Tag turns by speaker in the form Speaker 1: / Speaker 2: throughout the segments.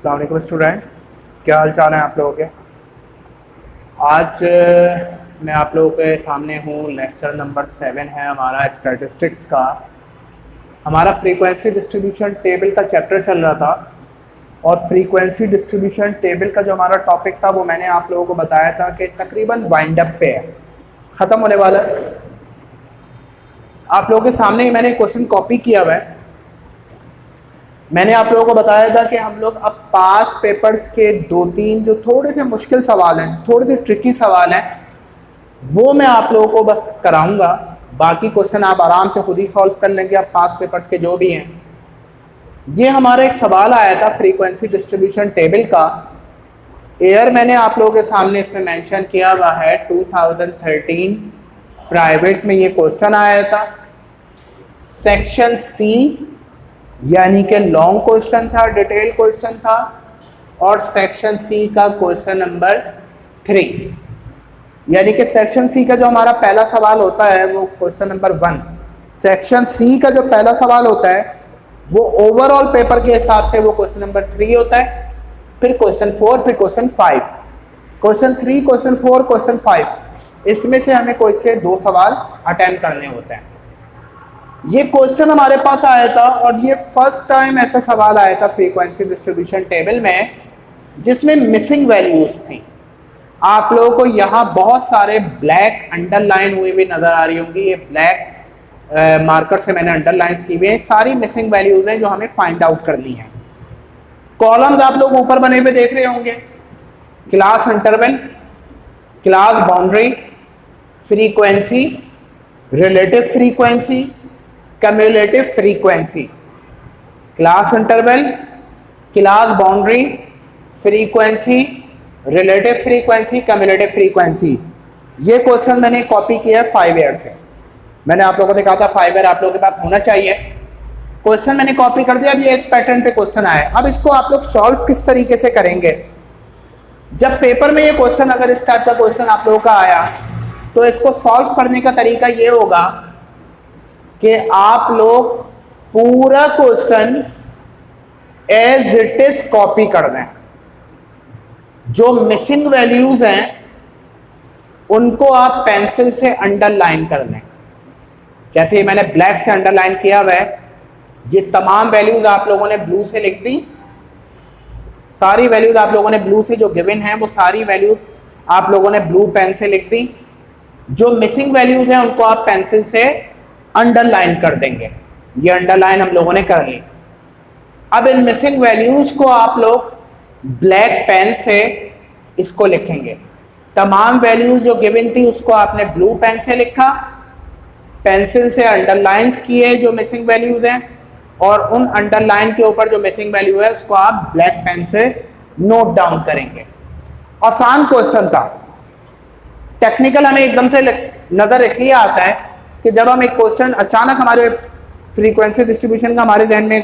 Speaker 1: अस्सलाम वालेकुम स्टूडेंट, क्या हाल चाल है आप लोगों के। आज मैं आप लोगों के सामने हूँ। लेक्चर नंबर 7 है हमारा स्टैटिस्टिक्स का। हमारा फ्रीक्वेंसी डिस्ट्रीब्यूशन टेबल का चैप्टर चल रहा था और फ्रीक्वेंसी डिस्ट्रीब्यूशन टेबल का जो हमारा टॉपिक था वो मैंने आप लोगों को बताया था कि तकरीबन वाइंड अप पे है, ख़त्म होने वाला है। आप लोगों के सामने ही मैंने क्वेश्चन कॉपी किया हुआ है। मैंने आप लोगों को बताया था कि हम लोग अब पास पेपर्स के 2-3 जो थोड़े से मुश्किल सवाल हैं, थोड़े से ट्रिकी सवाल हैं, वो मैं आप लोगों को बस कराऊंगा। बाकी क्वेश्चन आप आराम से खुद ही सॉल्व कर लेंगे, आप पास पेपर्स के जो भी हैं। ये हमारा एक सवाल आया था फ्रीक्वेंसी डिस्ट्रीब्यूशन टेबल का। एयर मैंने आप लोगों के सामने इसमें मेंशन किया हुआ है। 2013 प्राइवेट में ये क्वेश्चन आया था। सेक्शन सी यानी कि लॉन्ग क्वेश्चन था, डिटेल क्वेश्चन था। और सेक्शन सी का क्वेश्चन नंबर 3 यानी कि सेक्शन सी का जो हमारा पहला सवाल होता है वो क्वेश्चन नंबर 1। सेक्शन सी का जो पहला सवाल होता है वो ओवरऑल पेपर के हिसाब से वो क्वेश्चन नंबर 3 होता है। फिर क्वेश्चन 4, फिर क्वेश्चन 5, क्वेश्चन 3, क्वेश्चन 4, क्वेश्चन 5, इसमें से हमें कोई से 2 सवाल अटेम्प्ट करने होते हैं। ये क्वेश्चन हमारे पास आया था और ये फर्स्ट टाइम ऐसा सवाल आया था फ्रीक्वेंसी डिस्ट्रीब्यूशन टेबल में जिसमें मिसिंग वैल्यूज थी। आप लोगों को यहाँ बहुत सारे ब्लैक अंडरलाइन हुई हुई नजर आ रही होंगी। ये ब्लैक मार्कर से मैंने अंडरलाइन की हुई है। सारी मिसिंग वैल्यूज हैं जो हमें फाइंड आउट करनी है। कॉलम्स आप लोग ऊपर बने हुए देख रहे होंगे। Class interval, class boundary, frequency, relative frequency, cumulative frequency. Class interval, class boundary, frequency, relative frequency, cumulative frequency. ये क्वेश्चन मैंने कॉपी किया है 5 ईयर से। मैंने आप लोगों को कहा था 5 ईयर आप लोगों के पास होना चाहिए। क्वेश्चन मैंने कॉपी कर दिया। अब ये इस पैटर्न पे क्वेश्चन आया। अब इसको आप लोग सॉल्व किस तरीके से करेंगे। जब पेपर में ये क्वेश्चन, अगर इस टाइप का क्वेश्चन आप लोगों का आया तो इसको सॉल्व करने का तरीका ये होगा कि आप लोग पूरा question as it is copy कर दें। जो मिसिंग वैल्यूज हैं उनको आप पेंसिल से अंडरलाइन कर लें। जैसे मैंने ब्लैक से अंडरलाइन किया हुआ है, ये तमाम वैल्यूज आप लोगों ने ब्लू से लिख दी। सारी वैल्यूज आप लोगों ने ब्लू से जो गिवन है वो सारी वैल्यूज आप लोगों ने ब्लू पेन से लिख दी। जो मिसिंग वैल्यूज हैं उनको आप पेंसिल से अंडरलाइन कर देंगे। ये अंडरलाइन हम लोगों ने कर ली। अब इन मिसिंग वैल्यूज को आप लोग ब्लैक पेन से इसको लिखेंगे। तमाम वैल्यूज जो गिवन थी उसको आपने ब्लू पेन से लिखा, पेंसिल से अंडरलाइंस किए जो मिसिंग वैल्यूज हैं, और उन अंडरलाइन के ऊपर जो मिसिंग वैल्यू है उसको आप ब्लैक पेन से नोट डाउन करेंगे। आसान क्वेश्चन था। टेक्निकल हमें एकदम से नजर इसलिए आता है कि जब हम एक क्वेश्चन अचानक, हमारे फ्रीक्वेंसी डिस्ट्रीब्यूशन का हमारे जहन में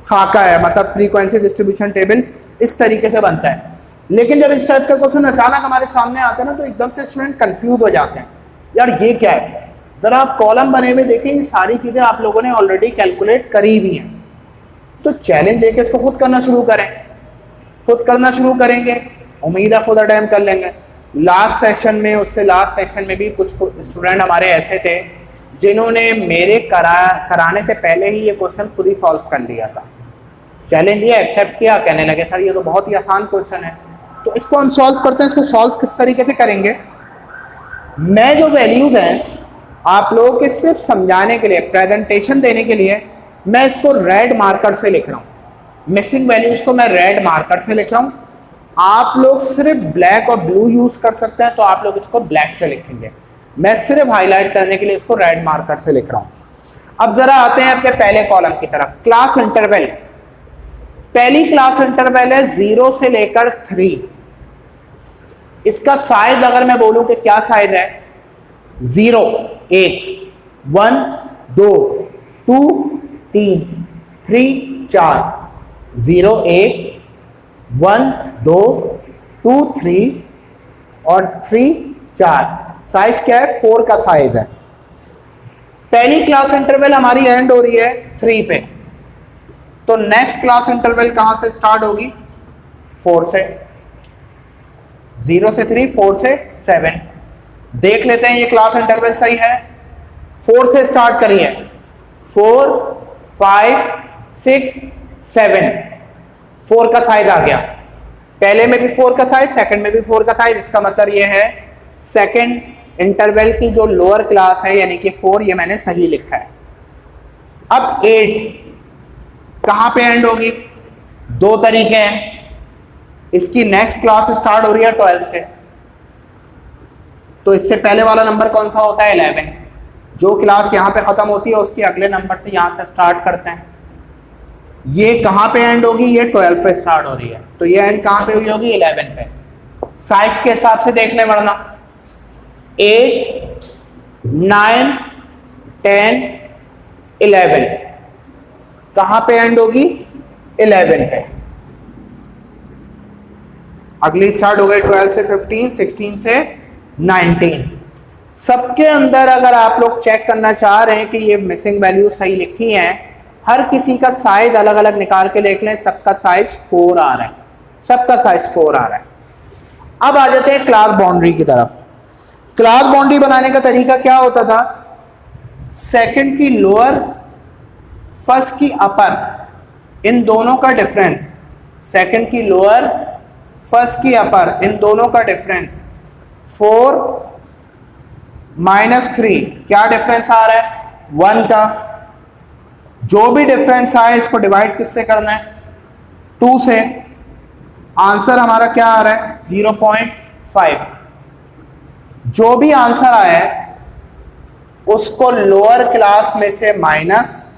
Speaker 1: खाका है, मतलब फ्रीक्वेंसी डिस्ट्रीब्यूशन टेबल इस तरीके से बनता है। लेकिन जब इस टाइप का क्वेश्चन अचानक हमारे सामने आता है ना तो एकदम से स्टूडेंट कंफ्यूज हो जाते हैं, यार ये क्या है। जरा आप कॉलम बने हुए देखें, ये सारी चीज़ें आप लोगों ने ऑलरेडी कैलकुलेट करी हुई हैं। तो चैलेंज देके इसको खुद करना शुरू करें। खुद करना शुरू करेंगे, उम्मीद है खुद अटेम्प्ट कर लेंगे। लास्ट सेशन में, उससे लास्ट सेशन में भी कुछ स्टूडेंट हमारे ऐसे थे जिन्होंने मेरे कराने से पहले ही ये क्वेश्चन खुद ही सॉल्व कर लिया था। चैलेंज लिया, एक्सेप्ट किया, कहने लगे सर ये तो बहुत ही आसान क्वेश्चन है। तो इसको हम सॉल्व करते हैं। इसको सॉल्व किस तरीके से करेंगे, मैं जो वैल्यूज हैं आप लोगों के सिर्फ समझाने के लिए, प्रेजेंटेशन देने के लिए मैं इसको रेड मार्कर से लिख रहा हूँ। मिसिंग वैल्यूज को मैं रेड मार्कर से लिख रहा हूँ। आप लोग सिर्फ ब्लैक और ब्लू यूज कर सकते हैं तो आप लोग इसको ब्लैक से लिखेंगे। मैं सिर्फ हाईलाइट करने के लिए इसको रेड मार्कर से लिख रहा हूँ। अब जरा आते हैं अपने पहले कॉलम की तरफ। क्लास इंटरवल, पहली क्लास इंटरवल है 0 से लेकर 3। इसका साइज अगर मैं बोलूं कि क्या साइज है, 0 1, 1 2, 2 3, 3 4, 0 1, 1 2, 2 3 और 3 4। साइज क्या है, 4 का साइज है। पहली क्लास इंटरवल हमारी एंड हो रही है 3 पे। तो नेक्स्ट क्लास इंटरवल कहां से स्टार्ट होगी, 4 से, 0 से 3, 4 से 7। देख लेते हैं ये क्लास इंटरवल सही है। 4 से स्टार्ट करिए, 4, 5, 6, 7। 4 का साइज आ गया, पहले में भी 4 का साइज, सेकंड में भी 4 का साइज। इसका मतलब ये है सेकंड इंटरवल की जो लोअर क्लास है यानी कि 4, ये मैंने सही लिखा है। अब 8 कहां पे एंड होगी? दो तरीके हैं, इसकी नेक्स्ट क्लास स्टार्ट हो रही है 12 से, तो इससे पहले वाला नंबर कौन सा होता है? 11। जो क्लास यहां पे खत्म होती है उसके अगले नंबर से यहां से स्टार्ट करते हैं। ये कहां पे एंड होगी? ये 12 पे स्टार्ट हो रही है, तो ये एंड कहां पे हुई होगी? 11 पे। साइज के हिसाब से देखने वरना 8, 9, 10, 11 कहां पे एंड होगी? 11 पे। अगली स्टार्ट हो गई 12 से 15, 16 से 19। सबके अंदर अगर आप लोग चेक करना चाह रहे हैं कि ये मिसिंग वैल्यू सही लिखी है, हर किसी का साइज अलग अलग निकाल के देख लें। सबका साइज 4 आ रहा है, सबका साइज 4 आ रहा है। अब आ जाते हैं क्लास बाउंड्री की तरफ। क्लास बाउंड्री बनाने का तरीका क्या होता था? सेकंड की लोअर, फर्स्ट की अपर, इन दोनों का डिफरेंस, सेकंड की लोअर, फर्स्ट की अपर, इन दोनों का डिफरेंस 4 -3, क्या डिफरेंस आ रहा है? 1 का। जो भी डिफरेंस आए इसको डिवाइड किससे करना है? 2 से। आंसर हमारा क्या आ रहा है? 0.5। जो भी आंसर आया है उसको लोअर क्लास में से माइनस,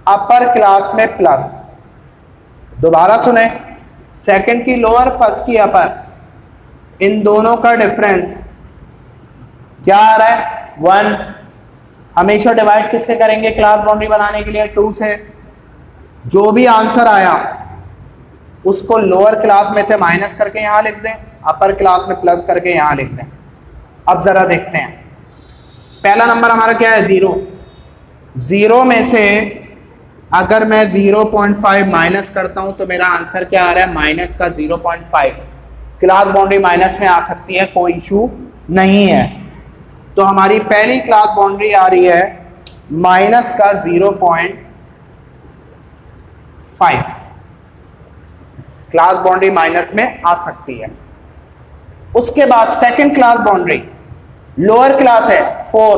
Speaker 1: अपर क्लास में प्लस। दोबारा सुने, सेकंड की लोअर, फर्स्ट की अपर, इन दोनों का डिफरेंस क्या आ रहा है? 1। हमेशा डिवाइड किससे करेंगे क्लास बाउंड्री बनाने के लिए? 2 से। जो भी आंसर आया उसको लोअर क्लास में से माइनस करके यहां लिख दें, अपर क्लास में प्लस करके यहां लिख दें। अब जरा देखते हैं, पहला नंबर हमारा क्या है? 0। 0 में से अगर मैं 0.5 माइनस करता हूं तो मेरा आंसर क्या आ रहा है? माइनस का 0.5। क्लास बाउंड्री माइनस में आ सकती है, कोई इशू नहीं है। तो हमारी पहली क्लास बाउंड्री आ रही है माइनस का 0.5। क्लास बाउंड्री माइनस में आ सकती है। उसके बाद second class boundary, lower class है 4।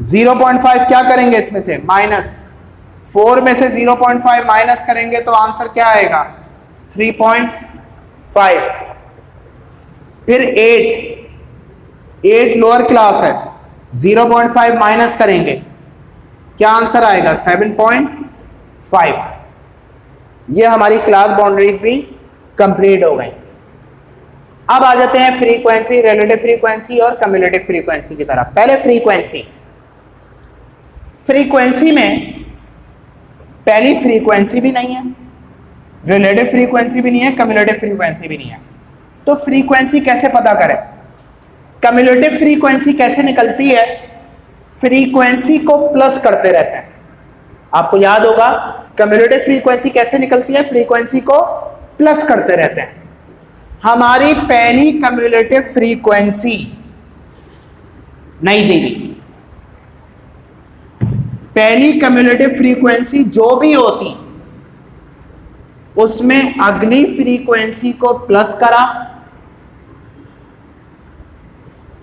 Speaker 1: 0.5 क्या करेंगे इसमें से? माइनस। 4 में से 0.5 माइनस करेंगे तो आंसर क्या आएगा? 3.5। फिर 8 लोअर क्लास है, 0.5 माइनस करेंगे, क्या आंसर आएगा? 7.5। ये हमारी क्लास बाउंड्रीज भी कंप्लीट हो गई। अब आ जाते हैं फ्रीक्वेंसी, रिलेटिव फ्रीक्वेंसी और कम्युलेटिव फ्रीक्वेंसी की तरफ। पहले फ्रीक्वेंसी में पहली फ्रीक्वेंसी भी नहीं है, रिलेटिव फ्रीक्वेंसी भी नहीं है, कम्युलेटिव फ्रीक्वेंसी भी नहीं है। तो फ्रीक्वेंसी कैसे पता करें? कम्युलेटिव फ्रीक्वेंसी कैसे निकलती है? फ्रीक्वेंसी को प्लस करते रहते हैं। आपको याद होगा कम्युलेटिव फ्रीक्वेंसी कैसे निकलती है? फ्रीक्वेंसी को प्लस करते रहते हैं। हमारी पहली कम्युलेटिव फ्रीक्वेंसी नहीं दी गई। पहली कम्युलेटिव फ्रीक्वेंसी जो भी होती उसमें अगली फ्रीक्वेंसी को प्लस करा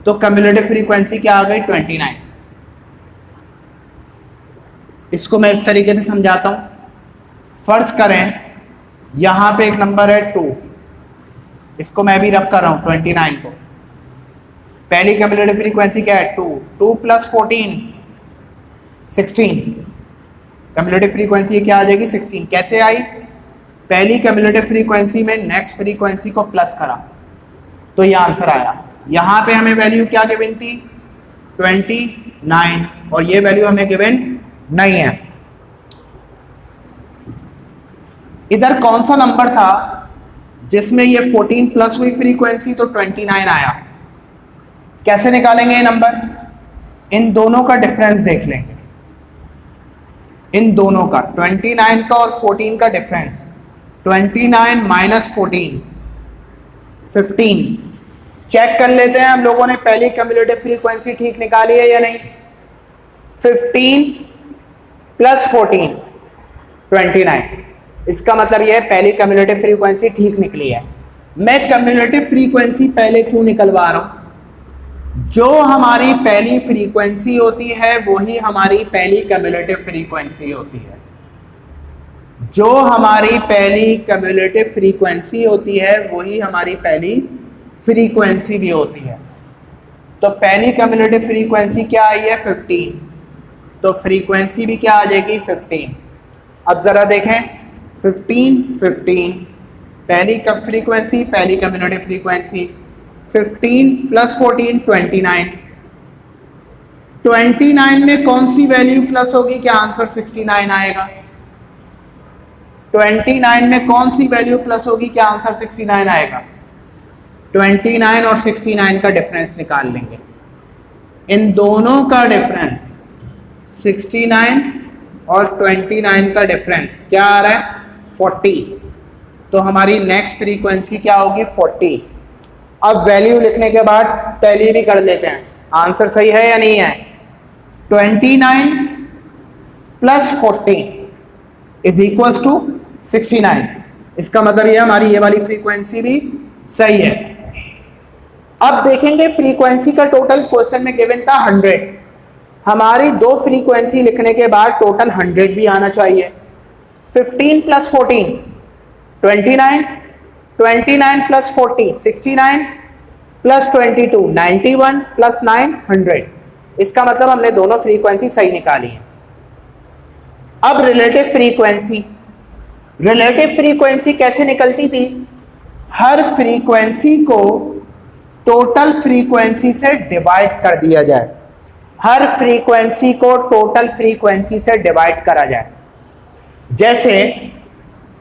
Speaker 1: तो कम्युलेटिव फ्रीक्वेंसी क्या आ गई? 29। इसको मैं इस तरीके से समझाता हूं। फर्ज करें यहां पे एक नंबर है 2, इसको मैं भी रब कर रहा हूं 29 को। पहली कम्युलेटिव फ्रीक्वेंसी क्या है? 2। 2 + 14 16। कम्युलेटिव फ्रीक्वेंसी क्या आ जाएगी? 16। कैसे आई? पहली कम्युलेटिव फ्रीक्वेंसी में नेक्स्ट फ्रीक्वेंसी को प्लस करा तो ये आंसर आया। यहां पे हमें वैल्यू क्या गिवन थी? 29, और ये वैल्यू हमें गिवन नहीं है। इधर कौन सा नंबर था जिसमें ये 14 प्लस हुई फ्रीक्वेंसी तो 29 आया? कैसे निकालेंगे ये नंबर? इन दोनों का डिफरेंस देख लेंगे, इन दोनों का 29 का और 14 का डिफरेंस। 29 माइनस 14, 15। चेक कर लेते हैं हम लोगों ने पहली कम्युलेटिव फ्रीक्वेंसी ठीक निकाली है या नहीं। 15 प्लस 14 29, इसका मतलब यह है पहली कम्युलेटिव फ्रीक्वेंसी ठीक निकली है। मैं कम्युलेटिव फ्रीक्वेंसी पहले क्यों निकलवा रहा हूं? जो हमारी पहली फ्रीक्वेंसी होती है वही हमारी पहली कम्युलेटिव फ्रीक्वेंसी होती है। जो हमारी पहली कम्युलेटिव फ्रीक्वेंसी होती है वही हमारी पहली फ्रीक्वेंसी भी होती है। तो पहली कम्युलेटिव फ्रीक्वेंसी क्या आई है? 15, तो फ्रीक्वेंसी भी क्या आ जाएगी? 15। अब ज़रा देखें, 15 15, पहली कब फ्रीक्वेंसी, पहली कम्युलेटिव फ्रीक्वेंसी। 15 प्लस 14 29, 29 में कौन सी वैल्यू प्लस होगी? क्या आंसर 69 आएगा? 29 में कौन सी वैल्यू प्लस होगी? क्या आंसर 69 आएगा? 29 और 69 का डिफरेंस निकाल लेंगे। इन दोनों का डिफरेंस 69 और 29 का डिफरेंस क्या आ रहा है? 40। तो हमारी नेक्स्ट फ्रीक्वेंसी क्या होगी? 40। अब वैल्यू लिखने के बाद टैली भी कर लेते हैं, आंसर सही है या नहीं है? 29 प्लस 40 इज इक्वल टू 69। इसका मतलब ये हमारी ये वाली फ्रीक्वेंसी भी सही है। अब देखेंगे फ्रीक्वेंसी का टोटल क्वेश्चन में गिवन था 100। हमारी दो फ्रीक्वेंसी लिखने के बाद टोटल 100 भी आना चाहिए। 15 प्लस 14 29, 29 प्लस 40 69, प्लस 22 91, प्लस 9 100। इसका मतलब हमने दोनों फ्रीक्वेंसी सही निकाली है। अब रिलेटिव फ्रीक्वेंसी, रिलेटिव फ्रीक्वेंसी कैसे निकलती थी? हर फ्रीक्वेंसी को टोटल फ्रीक्वेंसी से डिवाइड कर दिया जाए। हर फ्रीक्वेंसी को टोटल फ्रीक्वेंसी से डिवाइड करा जाए। जैसे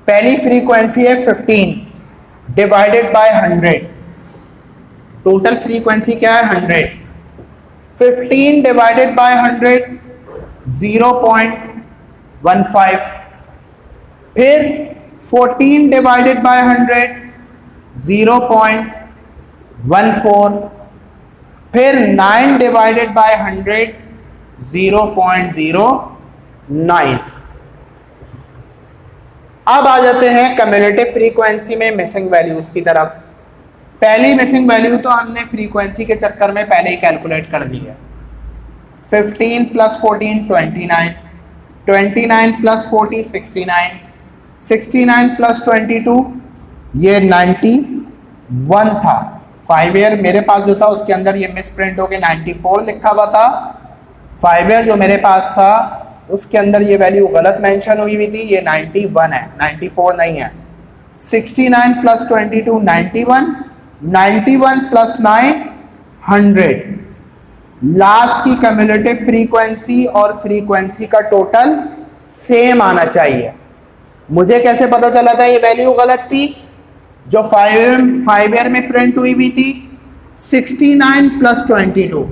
Speaker 1: पहली फ्रीक्वेंसी है 15 डिवाइडेड बाय 100, टोटल फ्रीक्वेंसी क्या है? 100। 15 डिवाइडेड बाय 100 0.15, फिर 14 डिवाइडेड बाय 100 0.14, फिर 9 डिवाइडेड बाय 100 0.09। अब आ जाते हैं कम्युलेटिव फ्रीक्वेंसी में मिसिंग वैल्यूज की तरफ। पहली मिसिंग वैल्यू तो हमने फ्रीक्वेंसी के चक्कर में पहले ही कैलकुलेट कर दी है। 15 प्लस 14 29, 29 प्लस 40 69, 69 प्लस 22 ये 91 था। 5 ईयर मेरे पास जो था उसके अंदर ये मिस प्रिंट होके 94 लिखा हुआ था। 5 ईयर जो मेरे पास था उसके अंदर ये वैल्यू गलत मेंशन हुई थी, ये 91 है, 94 नहीं है। 69 प्लस 22 91, 91 प्लस 9 100। लास्ट की कम्युलेटिव फ्रीक्वेंसी और फ्रीक्वेंसी का टोटल सेम आना चाहिए। मुझे कैसे पता चला था ये वैल्यू गलत थी? जो 5 ईयर में प्रिंट हुई भी थी 69 प्लस 22,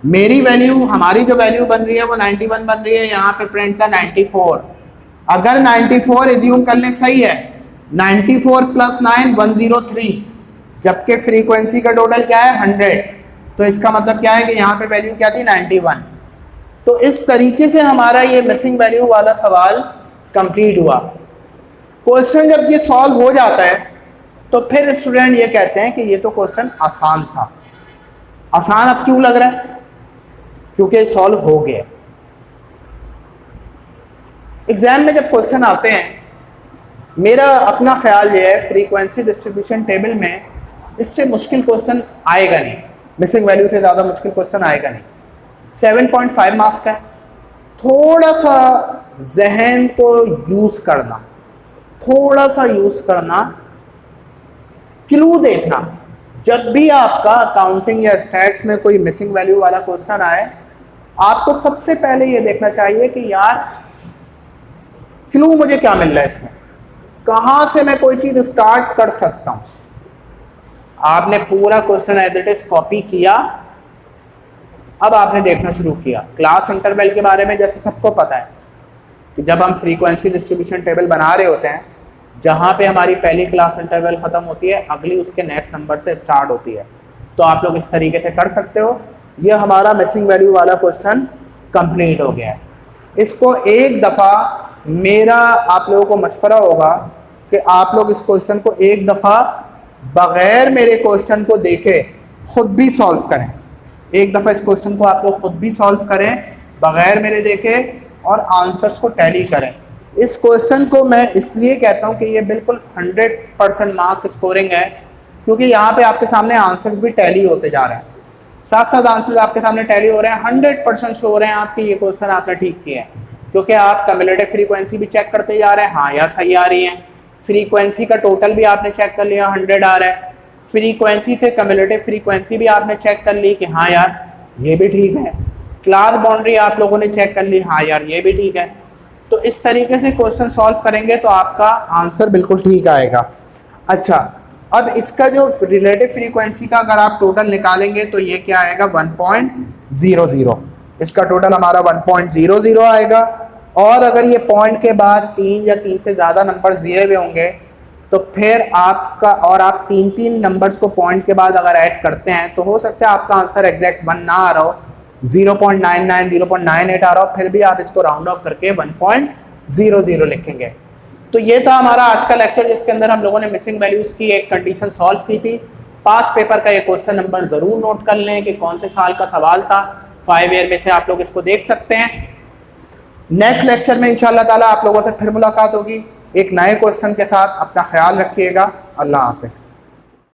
Speaker 1: मेरी वैल्यू, हमारी जो वैल्यू बन रही है वो 91 बन रही है, यहाँ पे प्रिंट था 94। अगर 94 एज्यूम कर लें सही है, 94 प्लस 9 103, जबकि फ्रीक्वेंसी का टोटल क्या है? 100। तो इसका मतलब क्या है कि यहाँ पे वैल्यू क्या थी? 91। तो इस तरीके से हमारा ये मिसिंग वैल्यू वाला सवाल कंप्लीट हुआ। क्वेश्चन जब ये सॉल्व हो जाता है तो फिर स्टूडेंट ये कहते हैं कि ये तो क्वेश्चन आसान था। आसान अब क्यों लग रहा है? क्योंकि सॉल्व हो गया। एग्जाम में जब क्वेश्चन आते हैं, मेरा अपना ख्याल ये है फ्रीक्वेंसी डिस्ट्रीब्यूशन टेबल में इससे मुश्किल क्वेश्चन आएगा नहीं, मिसिंग वैल्यू से ज़्यादा मुश्किल क्वेश्चन आएगा नहीं। 7.5 मार्क्स का है। थोड़ा सा जहन को यूज़ करना, थोड़ा सा यूज़ करना, क्लू देखना। जब भी आपका अकाउंटिंग या स्टैट्स में कोई मिसिंग वैल्यू वाला क्वेश्चन आए, आपको सबसे पहले ये देखना चाहिए कि यार क्लू मुझे क्या मिल रहा है इसमें, कहाँ से मैं कोई चीज़ स्टार्ट कर सकता हूँ। आपने पूरा question as it is copy किया, अब आपने देखना शुरू किया। क्लास इंटरवल के बारे में जैसे सबको पता है कि जब हम फ्रीक्वेंसी डिस्ट्रीब्यूशन टेबल बना रहे होते हैं, जहाँ पे हमारी पहली क्लास इंटरवल ख़त्म होती है, अगली उसके नेक्स्ट नंबर से स्टार्ट होती है। तो आप लोग इस तरीके से कर सकते हो। ये हमारा मिसिंग वैल्यू वाला क्वेश्चन कंप्लीट हो गया है। इसको एक दफ़ा मेरा आप लोगों को मशवरा होगा कि आप लोग इस क्वेश्चन को एक दफ़ा बग़ैर मेरे क्वेश्चन को देखे ख़ुद भी सॉल्व करें। एक दफ़ा इस क्वेश्चन को आप लोग ख़ुद भी सॉल्व करें बग़ैर मेरे देखे और आंसर्स को टैली करें। इस क्वेश्चन को मैं इसलिए कहता हूँ कि ये बिल्कुल 100% मार्क्स स्कोरिंग है, क्योंकि यहाँ पे आपके सामने आंसर्स भी टैली होते जा रहे हैं, साथ साथ आंसर्स आपके सामने टैली हो रहे हैं। 100% शो हो रहे हैं आपके ये क्वेश्चन आपने ठीक किए हैं, क्योंकि आप कम्युलेटिव फ्रीक्वेंसी भी चेक करते जा रहे हैं, हाँ यार सही आ रही है। फ्रीक्वेंसी का टोटल भी आपने चेक कर लिया, 100 आ रहा है। फ्रीक्वेंसी से कम्युलेटिव फ्रीक्वेंसी भी आपने चेक कर ली कि हाँ यार ये भी ठीक है। क्लास बाउंड्री आप लोगों ने चेक कर ली, हाँ यार ये भी ठीक है। तो इस तरीके से क्वेश्चन सॉल्व करेंगे तो आपका आंसर बिल्कुल ठीक आएगा। अच्छा, अब इसका जो रिलेटिव फ्रीक्वेंसी का अगर आप टोटल निकालेंगे तो ये क्या आएगा, 1.00। इसका टोटल हमारा 1.00 आएगा। और अगर ये पॉइंट के बाद 3 या 3 से ज़्यादा नंबर्स दिए हुए होंगे तो फिर आपका, और आप 3 नंबर्स को पॉइंट के बाद अगर ऐड करते हैं तो हो सकता है आपका आंसर एग्जैक्ट 1 ना आ रहा हो, 0.99 0.98 आ रहा हो, फिर भी आप इसको राउंड ऑफ करके 1.00 लिखेंगे। तो ये था हमारा आज का लेक्चर, जिसके अंदर हम लोगों ने मिसिंग वैल्यूज़ की एक कंडीशन सॉल्व की थी। पास पेपर का ये क्वेश्चन नंबर ज़रूर नोट कर लें कि कौन से साल का सवाल था, 5 ईयर में से आप लोग इसको देख सकते हैं। नेक्स्ट लेक्चर में इंशाअल्लाह ताला आप लोगों से फिर मुलाकात होगी एक नए क्वेश्चन के साथ। अपना ख्याल रखिएगा। अल्लाह हाफ़िज़।